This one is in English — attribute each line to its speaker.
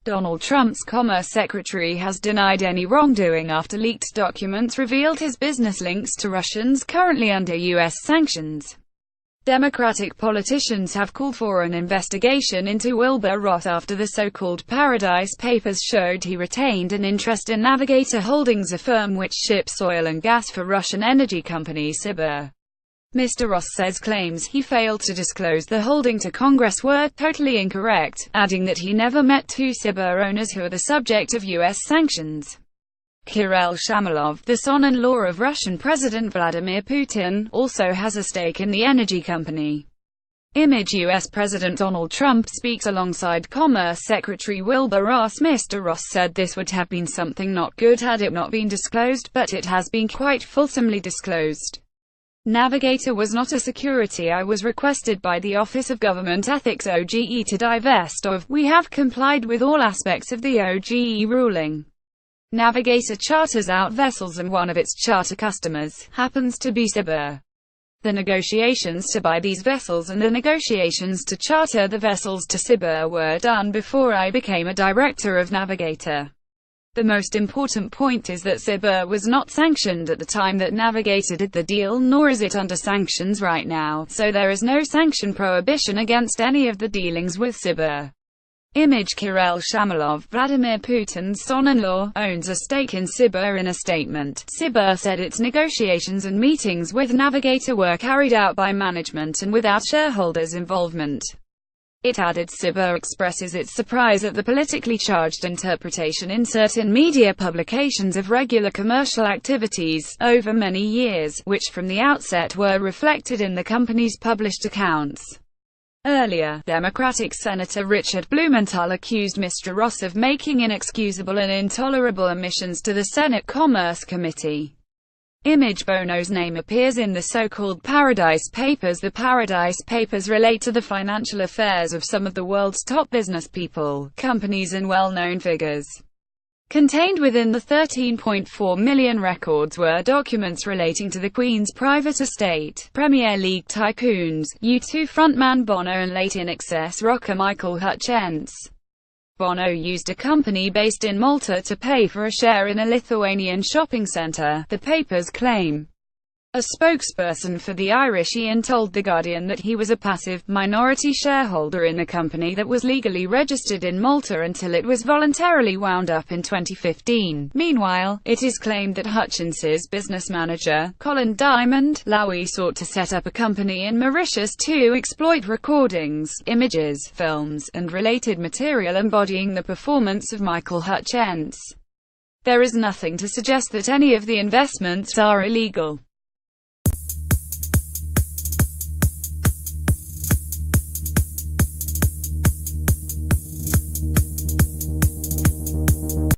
Speaker 1: Donald Trump's Commerce Secretary has denied any wrongdoing after leaked documents revealed his business links to Russians currently under U.S. sanctions. Democratic politicians have called for an investigation into Wilbur Ross after the so-called Paradise Papers showed he retained an interest in Navigator Holdings, a firm which ships oil and gas for Russian energy company Sibur. Mr. Ross says claims he failed to disclose the holding to Congress were totally incorrect, adding that he never met two Sibur owners who are the subject of U.S. sanctions. Kirill Shamalov, the son-in-law of Russian President Vladimir Putin, also has a stake in the energy company. Image U.S. President Donald Trump speaks alongside Commerce Secretary Wilbur Ross. Mr. Ross said this would have been something not good had it not been disclosed, but it has been quite fulsomely disclosed. Navigator was not a security I was requested by the Office of Government Ethics (OGE) to divest of. We have complied with all aspects of the OGE ruling. Navigator charters out vessels and one of its charter customers happens to be Sibur. The negotiations to buy these vessels and the negotiations to charter the vessels to Sibur were done before I became a director of Navigator. The most important point is that Sibur was not sanctioned at the time that Navigator did the deal, nor is it under sanctions right now, so there is no sanction prohibition against any of the dealings with Sibur. Image Kirill Shamalov, Vladimir Putin's son-in-law, owns a stake in Sibur. In a statement, Sibur said its negotiations and meetings with Navigator were carried out by management and without shareholders' involvement. It added Sibur expresses its surprise at the politically charged interpretation in certain media publications of regular commercial activities, over many years, which from the outset were reflected in the company's published accounts. Earlier, Democratic Senator Richard Blumenthal accused Mr. Ross of making inexcusable and intolerable omissions to the Senate Commerce Committee. Image Bono's name appears in the so-called Paradise Papers. The Paradise Papers relate to the financial affairs of some of the world's top business people, companies and well-known figures. Contained within the 13.4 million records were documents relating to the Queen's private estate, Premier League tycoons, U2 frontman Bono and late In-Excess rocker Michael Hutchence. Bono used a company based in Malta to pay for a share in a Lithuanian shopping centre, the papers claim. A spokesperson for the Irish Ian told The Guardian that he was a passive, minority shareholder in a company that was legally registered in Malta until it was voluntarily wound up in 2015. Meanwhile, it is claimed that Hutchence's business manager, Colin Diamond Lowy, sought to set up a company in Mauritius to exploit recordings, images, films, and related material embodying the performance of Michael Hutchence. There is nothing to suggest that any of the investments are illegal.